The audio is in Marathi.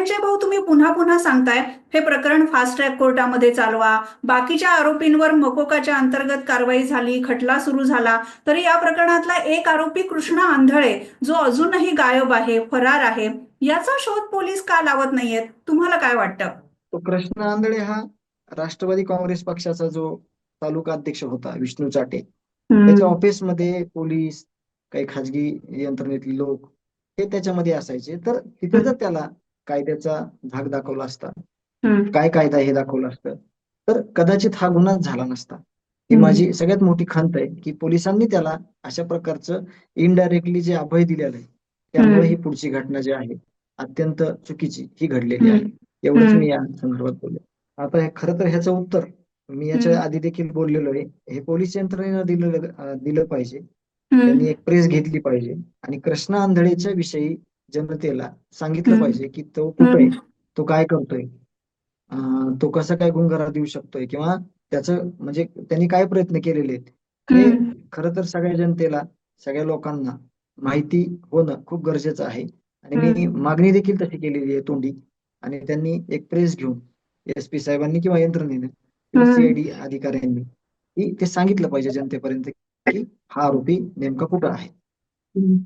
धनंजय भाऊ, तुम्ही पुन्हा पुन्हा सांगताय हे प्रकरण फास्ट ट्रॅक कोर्टामध्ये चालवा, बाकीच्या आरोपींवर मकोकाच्या अंतर्गत कारवाई झाली, खटला सुरू झाला, तरी या प्रकरणातला एक आरोपी कृष्णा आंधळे जो अजूनही गायब आहे, फरार आहे, याचा शोध पोलीस का लावत नाहीयेत? तुम्हाला काय वाटतं? तो कृष्ण आंधळे हा राष्ट्रवादी काँग्रेस पक्षाचा जो तालुका अध्यक्ष होता, विष्णू चाटे, त्याच्या हम्म. ऑफिसमध्ये पोलीस, काही खाजगी यंत्रणेतले लोक हे त्याच्यामध्ये असायचे. तर तिथे जर हम्म. त्याला कायद्याचा धाक दाखवला असता, हम्म. काय कायदा हे दाखवलं असतं, तर कदाचित हा गुन्हा झाला नसता. ही हम्म. माझी सगळ्यात मोठी खंत आहे की पोलिसांनी त्याला अशा प्रकारचं इनडायरेक्टली जे अभय दिलेलं आहे, त्यामुळे ही हम्म. पुढची घटना जी आहे अत्यंत चुकीची ही घडलेली आहे. हम्म. एवढंच मी हम्म. या संदर्भात बोललो. आता खरं तर ह्याचं उत्तर मी याच्या हम्म. आधी देखील बोललेलो आहे. हे पोलीस यंत्रणेनं दिलं पाहिजे. त्यांनी हम्म. एक प्रेस घेतली पाहिजे आणि कृष्णा आंधळेच्या विषयी जनतेला सांगितलं हम्म. पाहिजे की तो कुठं आहे, हम्म. तो काय करतोय, तो कसा काय गुंगारा देऊ शकतोय, किंवा त्याचं म्हणजे त्यांनी काय प्रयत्न केलेले आहेत हे हम्म. खरं तर सगळ्या जनतेला, सगळ्या लोकांना माहिती होणं खूप गरजेचं आहे. आणि मी हम्म. मागणी देखील तशी केलेली आहे तोंडी. आणि त्यांनी एक प्रेस घेऊन SP साहेबांनी किंवा यंत्रणेने किंवा हम्म. CID अधिकाऱ्यांनी ते सांगितलं पाहिजे जनतेपर्यंत की हा आरोपी नेमका कुठं आहे. हम्म.